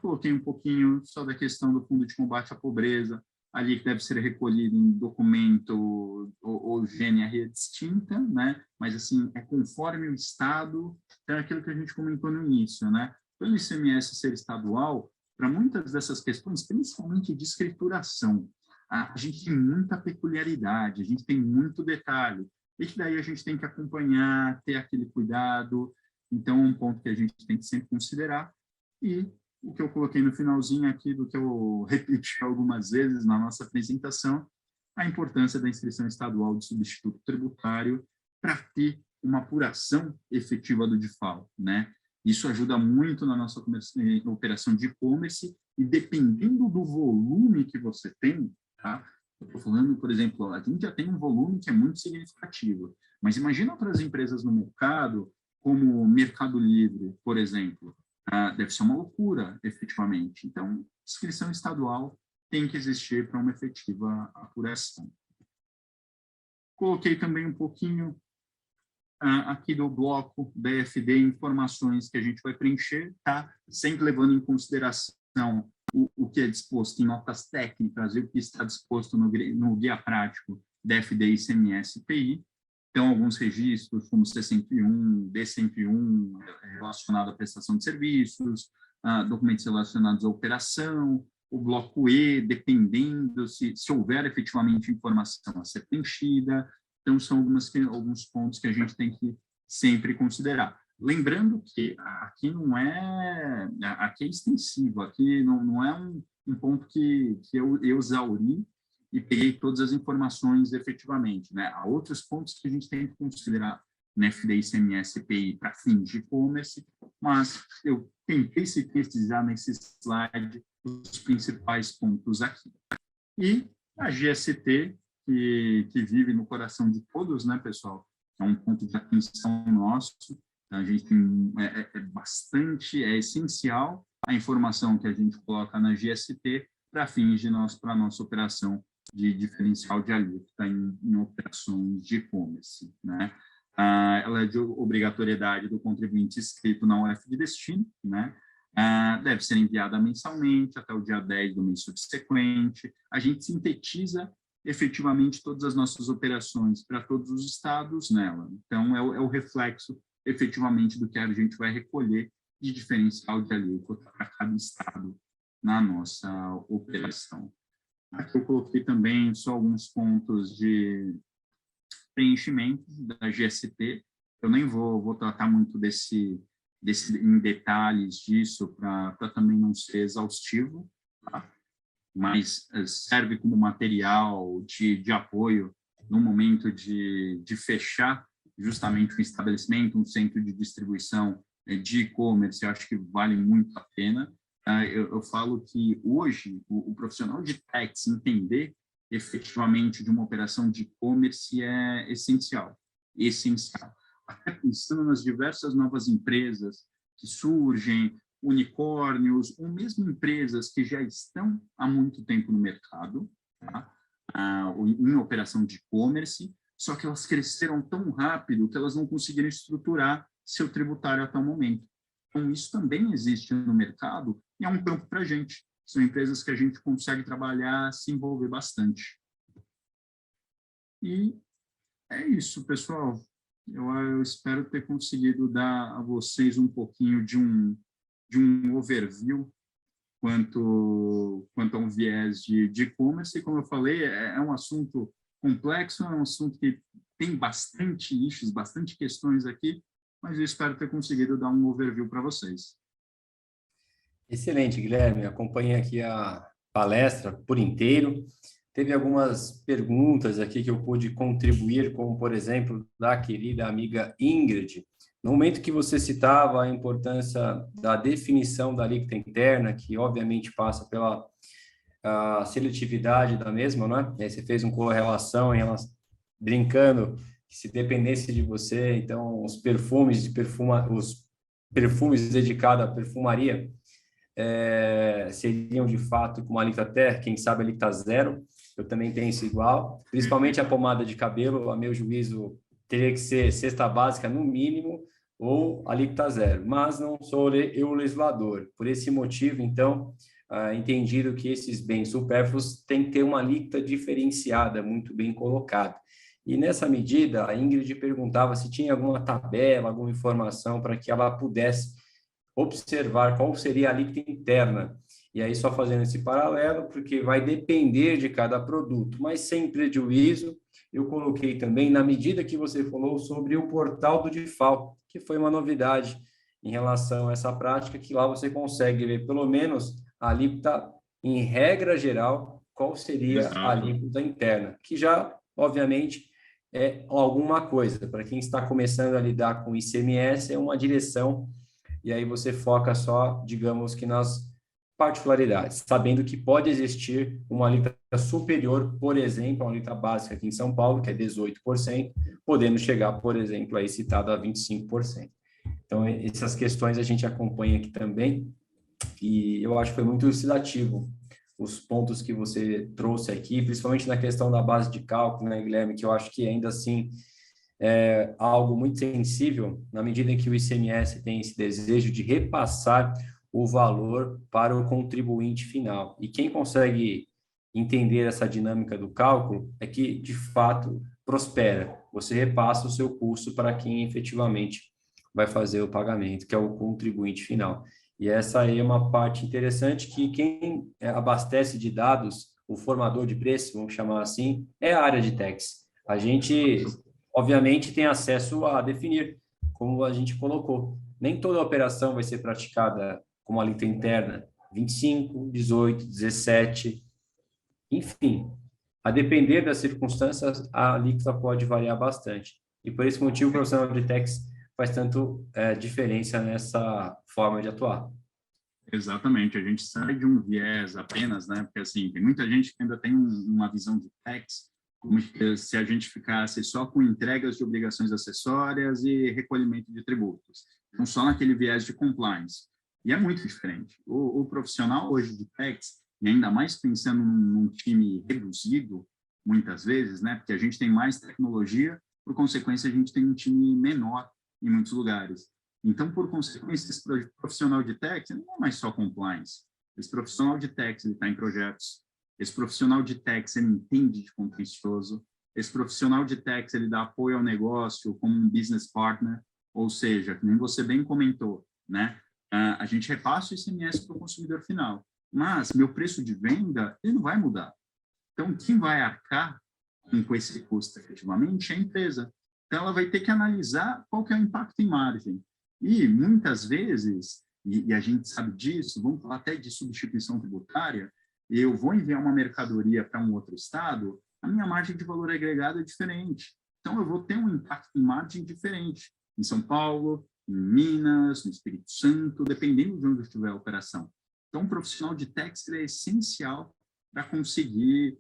[SPEAKER 2] Coloquei um pouquinho só da questão do Fundo de Combate à Pobreza, ali que deve ser recolhido em documento ou GNR distinta, né? Mas, assim, é conforme o Estado, então é aquilo que a gente comentou no início, né? Pelo ICMS ser estadual, para muitas dessas questões, principalmente de escrituração, a gente tem muita peculiaridade, a gente tem muito detalhe, e que daí a gente tem que acompanhar, ter aquele cuidado. Então, um ponto que a gente tem que sempre considerar. E o que eu coloquei no finalzinho aqui, do que eu repeti algumas vezes na nossa apresentação, a importância da inscrição estadual de substituto tributário para ter uma apuração efetiva do DIFAL, né? Isso ajuda muito na nossa operação de e-commerce e dependendo do volume que você tem, tá? Eu estou falando, por exemplo, a gente já tem um volume que é muito significativo, mas imagina outras empresas no mercado, como o Mercado Livre, por exemplo, deve ser uma loucura, efetivamente. Então, inscrição estadual tem que existir para uma efetiva apuração. Coloquei também um pouquinho aqui do bloco BFD, informações que a gente vai preencher, tá? Sempre levando em consideração o que é disposto em notas técnicas e o que está disposto no guia prático DFD, ICMS e PI. Então, alguns registros, como C101, D101, relacionado à prestação de serviços, documentos relacionados à operação, o bloco E, dependendo se houver efetivamente informação a ser preenchida. Então, são alguns pontos que a gente tem que sempre considerar. Lembrando que aqui aqui é extensivo, aqui não é um ponto que eu exauri e peguei todas as informações efetivamente, né? Há outros pontos que a gente tem que considerar na FD, ICMS, EPI para fins de e-commerce, mas eu tentei sintetizar nesse slide os principais pontos aqui. E a GST, que vive no coração de todos, né, pessoal? É um ponto de atenção nosso. A gente tem, é essencial a informação que a gente coloca na GST para fins para a nossa operação de diferencial de alíquota em operações de e-commerce, né? Ela é de obrigatoriedade do contribuinte inscrito na UF de destino, né? Deve ser enviada mensalmente até o dia 10 do mês subsequente. A gente sintetiza efetivamente todas as nossas operações para todos os estados nela. Então, é o reflexo efetivamente do que a gente vai recolher de diferencial de alíquota para cada estado na nossa operação. Aqui eu coloquei também só alguns pontos de preenchimento da GST. Eu nem vou tratar muito em detalhes disso para também não ser exaustivo, tá? Mas serve como material de apoio no momento de fechar justamente um estabelecimento, um centro de distribuição de e-commerce. Eu acho que vale muito a pena. Eu falo que hoje o profissional de tax entender efetivamente de uma operação de e-commerce é essencial, essencial. Até pensando nas diversas novas empresas que surgem, unicórnios, ou mesmo empresas que já estão há muito tempo no mercado, tá? Em operação de e-commerce, só que elas cresceram tão rápido que elas não conseguiram estruturar seu tributário até o momento. Então, isso também existe no mercado e é um campo para a gente. São empresas que a gente consegue trabalhar, se envolver bastante. E é isso, pessoal. Eu espero ter conseguido dar a vocês um pouquinho de um overview quanto a um viés de e-commerce. E, como eu falei, é um assunto complexo, é um assunto que tem bastante nichos, bastante questões aqui, mas eu espero ter conseguido dar um overview para vocês.
[SPEAKER 1] Excelente, Guilherme. Acompanhei aqui a palestra por inteiro. Teve algumas perguntas aqui que eu pude contribuir, como, por exemplo, da querida amiga Ingrid. No momento que você citava a importância da definição da alíquota interna, que obviamente passa pela seletividade da mesma, né? E aí você fez uma correlação em elas brincando que se dependesse de você, então os perfumes os perfumes dedicados à perfumaria seriam de fato com uma alíquota até, quem sabe, alíquota zero. Eu também penso igual, principalmente a pomada de cabelo, a meu juízo, teria que ser cesta básica no mínimo ou alíquota zero, mas não sou eu o legislador. Por esse motivo, então, entendido que esses bens supérfluos têm que ter uma alíquota diferenciada, muito bem colocada. E nessa medida, a Ingrid perguntava se tinha alguma tabela, alguma informação para que ela pudesse observar qual seria a alíquota interna. E aí, só fazendo esse paralelo, porque vai depender de cada produto, mas sem prejuízo, eu coloquei também, na medida que você falou sobre o portal do DIFAL, que foi uma novidade em relação a essa prática, que lá você consegue ver, pelo menos, a alíquota, em regra geral, qual seria a
[SPEAKER 2] Exato.
[SPEAKER 1] alíquota interna, que já, obviamente, é alguma coisa. Para quem está começando a lidar com ICMS, é uma direção, e aí você foca só, digamos que nas particularidades, sabendo que pode existir uma alíquota superior, por exemplo, a alíquota básica aqui em São Paulo, que é 18%, podendo chegar, por exemplo, aí citado a 25%. Então, essas questões a gente acompanha aqui também, e eu acho que foi muito elucidativo os pontos que você trouxe aqui, principalmente na questão da base de cálculo, né, Guilherme, que eu acho que ainda assim é algo muito sensível, na medida em que o ICMS tem esse desejo de repassar o valor para o contribuinte final. E quem consegue entender essa dinâmica do cálculo é que, de fato, prospera. Você repassa o seu custo para quem efetivamente vai fazer o pagamento, que é o contribuinte final. E essa aí é uma parte interessante que quem abastece de dados, o formador de preço, vamos chamar assim, é a área de tax. A gente, obviamente, tem acesso a definir, como a gente colocou. Nem toda operação vai ser praticada com uma alíquota interna 25, 18, 17, enfim. A depender das circunstâncias, a alíquota pode variar bastante. E por esse motivo, o profissional de tax faz tanto diferença nessa forma de atuar.
[SPEAKER 2] Exatamente, a gente sai de um viés apenas, né? Porque assim, tem muita gente que ainda tem uma visão de tax como se a gente ficasse só com entregas de obrigações acessórias e recolhimento de tributos, então só naquele viés de compliance. E é muito diferente. O profissional hoje de tax, e ainda mais pensando num time reduzido, muitas vezes, né? Porque a gente tem mais tecnologia, por consequência, a gente tem um time menor em muitos lugares. Então, por consequência, esse profissional de tax não é mais só compliance. Esse profissional de tax está em projetos. Esse profissional de tax ele entende de contencioso. Esse profissional de tax ele dá apoio ao negócio como um business partner, ou seja, como você bem comentou, né? A gente repassa o ICMS para o consumidor final, mas meu preço de venda ele não vai mudar. Então, quem vai arcar com esse custo efetivamente é a empresa. Então, ela vai ter que analisar qual que é o impacto em margem. E, muitas vezes, e a gente sabe disso, vamos falar até de substituição tributária, eu vou enviar uma mercadoria para um outro estado, a minha margem de valor agregado é diferente. Então, eu vou ter um impacto em margem diferente em São Paulo, em Minas, no Espírito Santo, dependendo de onde estiver a operação. Então, um profissional de tax é essencial para conseguir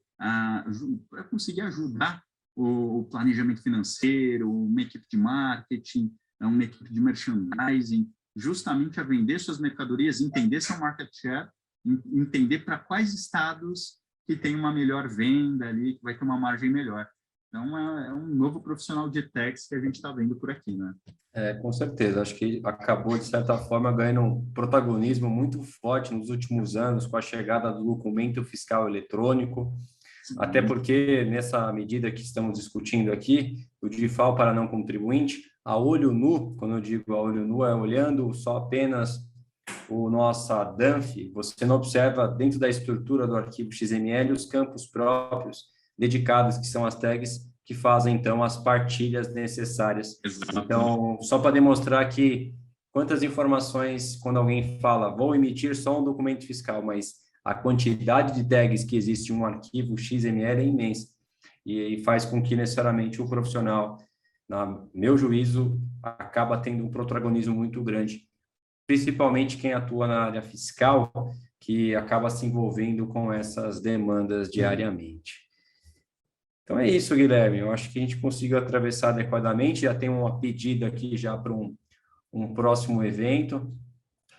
[SPEAKER 2] ajudar o planejamento financeiro, uma equipe de marketing, uma equipe de merchandising, justamente a vender suas mercadorias, entender seu market share, entender para quais estados que tem uma melhor venda ali, que vai ter uma margem melhor. Então, é um novo profissional de tax que a gente está vendo por aqui, né?
[SPEAKER 1] Com certeza. Acho que acabou, de certa forma, ganhando um protagonismo muito forte nos últimos anos com a chegada do documento fiscal eletrônico, até porque, nessa medida que estamos discutindo aqui, o DIFAL para não contribuinte, a olho nu, quando eu digo a olho nu, é olhando só apenas o nossa DANF, você não observa dentro da estrutura do arquivo XML os campos próprios dedicados, que são as tags, que fazem, então, as partilhas necessárias.
[SPEAKER 2] Exato.
[SPEAKER 1] Então, só para demonstrar que quantas informações, quando alguém fala, vou emitir só um documento fiscal, mas a quantidade de tags que existe em um arquivo XML é imensa e faz com que, necessariamente, o profissional, no meu juízo, acaba tendo um protagonismo muito grande, principalmente quem atua na área fiscal, que acaba se envolvendo com essas demandas diariamente. Então é isso, Guilherme. Eu acho que a gente conseguiu atravessar adequadamente. Já tem uma pedida aqui já para um próximo evento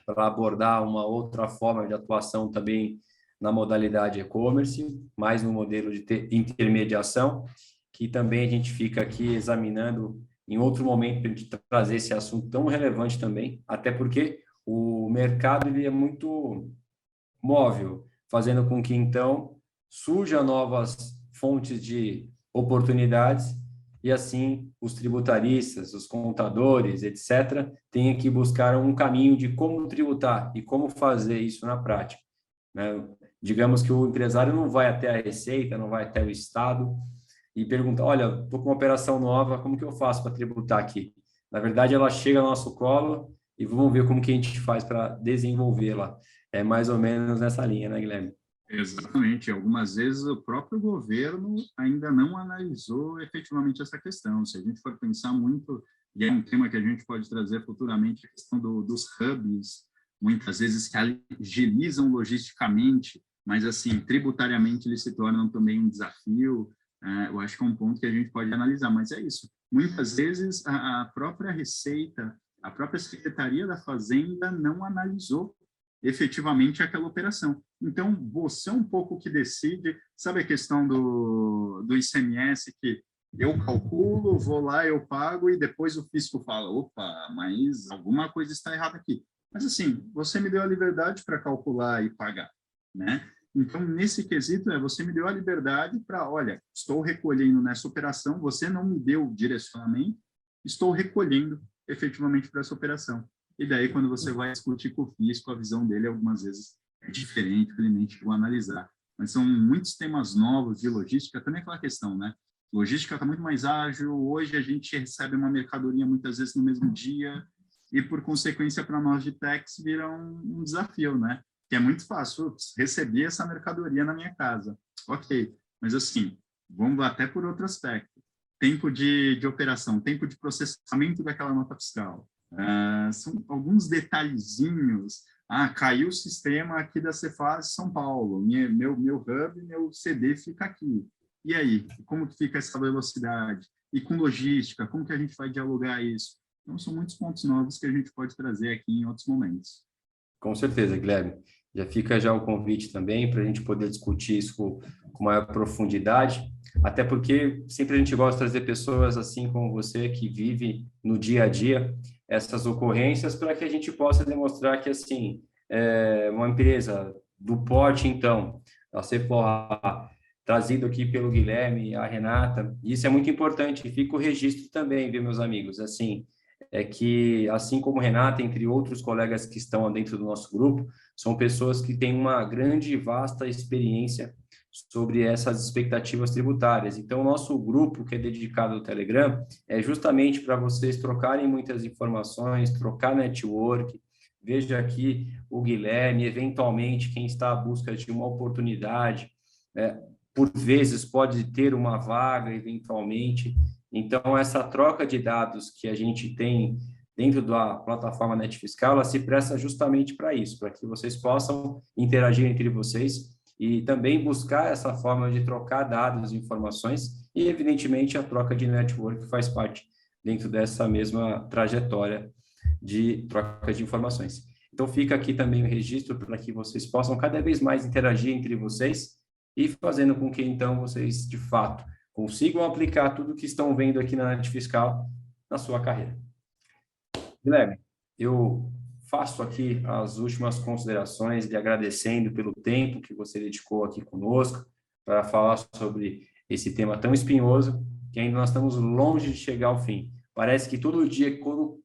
[SPEAKER 1] para abordar uma outra forma de atuação também na modalidade e-commerce, mais no modelo de intermediação, que também a gente fica aqui examinando em outro momento para a gente trazer esse assunto tão relevante também, até porque o mercado ele é muito móvel, fazendo com que, então, surjam novas fontes de oportunidades e, assim, os tributaristas, os contadores, etc., tenham que buscar um caminho de como tributar e como fazer isso na prática, né? Digamos que o empresário não vai até a Receita, não vai até o Estado e pergunta, olha, estou com uma operação nova, como que eu faço para tributar aqui? Na verdade, ela chega ao nosso colo e vamos ver como que a gente faz para desenvolvê-la. É mais ou menos nessa linha, né, Guilherme?
[SPEAKER 2] Exatamente. Algumas vezes o próprio governo ainda não analisou efetivamente essa questão. Se a gente for pensar muito, e é um tema que a gente pode trazer futuramente, a questão dos hubs, muitas vezes que agilizam logisticamente, mas, assim, tributariamente eles se tornam também um desafio. Eu acho que é um ponto que a gente pode analisar, mas é isso. Muitas vezes a própria Receita, a própria Secretaria da Fazenda não analisou efetivamente aquela operação. Então, você é um pouco que decide, sabe a questão do ICMS, que eu calculo, vou lá, eu pago, e depois o fisco fala, opa, mas alguma coisa está errada aqui. Mas, assim, você me deu a liberdade para calcular e pagar, né? Então, nesse quesito, você me deu a liberdade para, olha, estou recolhendo nessa operação, você não me deu direcionamento, estou recolhendo efetivamente para essa operação. E daí, quando você vai discutir com o fisco, a visão dele, algumas vezes, é diferente, infelizmente, que vou analisar. Mas são muitos temas novos de logística, também aquela questão, né? Logística está muito mais ágil, hoje a gente recebe uma mercadoria muitas vezes no mesmo dia, e, por consequência, para nós de techs, vira um desafio, né? Que é muito fácil, receber essa mercadoria na minha casa. Ok, mas assim, vamos até por outro aspecto. Tempo de operação, tempo de processamento daquela nota fiscal. São alguns detalhezinhos. Caiu o sistema aqui da Cefaz São Paulo, meu hub, meu CD fica aqui. E aí, como que fica essa velocidade? E com logística, como que a gente vai dialogar isso? Então, são muitos pontos novos que a gente pode trazer aqui em outros momentos.
[SPEAKER 1] Com certeza, Guilherme. Já fica já o convite também para a gente poder discutir isso com maior profundidade, até porque sempre a gente gosta de trazer pessoas assim como você, que vive no dia a dia essas ocorrências, para que a gente possa demonstrar que, assim, uma empresa do porte, então, a Sephora, trazido aqui pelo Guilherme e a Renata, isso é muito importante, e fica o registro também, viu, meus amigos? Assim, é que, assim como Renata, entre outros colegas que estão dentro do nosso grupo, são pessoas que têm uma grande e vasta experiência sobre essas expectativas tributárias. Então, o nosso grupo, que é dedicado ao Telegram, é justamente para vocês trocarem muitas informações, trocar network. Veja aqui o Guilherme, eventualmente, quem está à busca de uma oportunidade, por vezes pode ter uma vaga, eventualmente. Então, essa troca de dados que a gente tem dentro da plataforma NetFiscal, ela se presta justamente para isso, para que vocês possam interagir entre vocês e também buscar essa forma de trocar dados e informações e, evidentemente, a troca de network faz parte dentro dessa mesma trajetória de troca de informações. Então, fica aqui também o registro para que vocês possam cada vez mais interagir entre vocês e fazendo com que, então, vocês, de fato, consigam aplicar tudo que estão vendo aqui na NetFiscal na sua carreira. Guilherme, eu faço aqui as últimas considerações, lhe agradecendo pelo tempo que você dedicou aqui conosco para falar sobre esse tema tão espinhoso, que ainda nós estamos longe de chegar ao fim. Parece que todo dia, quando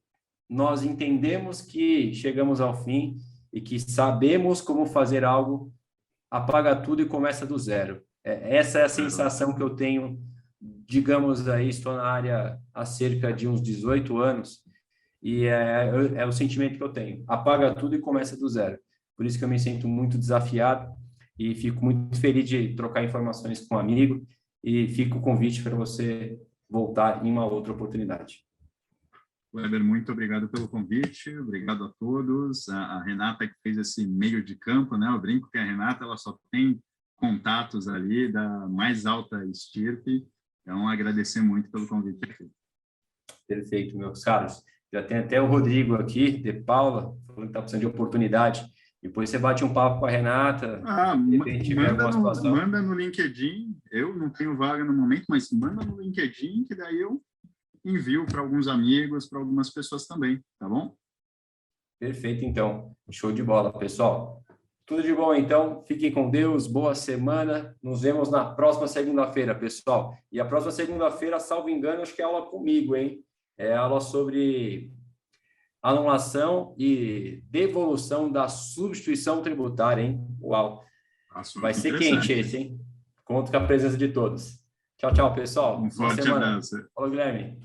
[SPEAKER 1] nós entendemos que chegamos ao fim e que sabemos como fazer algo, apaga tudo e começa do zero. Essa é a sensação que eu tenho, digamos aí, estou na área há cerca de uns 18 anos, e é o sentimento que eu tenho. Apaga tudo e começa do zero. Por isso que eu me sinto muito desafiado e fico muito feliz de trocar informações com um amigo e fica o convite para você voltar em uma outra oportunidade.
[SPEAKER 2] Weber, muito obrigado pelo convite, obrigado a todos. A Renata que fez esse meio de campo, né? Eu brinco que a Renata ela só tem contatos ali da mais alta estirpe, então agradecer muito pelo convite aqui.
[SPEAKER 1] Perfeito, meus caros. Já tem até o Rodrigo aqui, de Paula, falando que está precisando de oportunidade. Depois você bate um papo com a Renata, de repente tiver alguma situação.
[SPEAKER 2] Manda no LinkedIn, eu não tenho vaga no momento, mas manda no LinkedIn, que daí eu envio para alguns amigos, para algumas pessoas também, tá bom?
[SPEAKER 1] Perfeito, então. Show de bola, pessoal. Tudo de bom, então. Fiquem com Deus, boa semana. Nos vemos na próxima segunda-feira, pessoal. E a próxima segunda-feira, salvo engano, acho que é aula comigo, hein? É aula sobre anulação e devolução da substituição tributária, hein? Uau! Vai ser quente esse, hein? Conto com a presença de todos. Tchau, tchau, pessoal.
[SPEAKER 2] Um forte abraço.
[SPEAKER 1] Falou, Guilherme.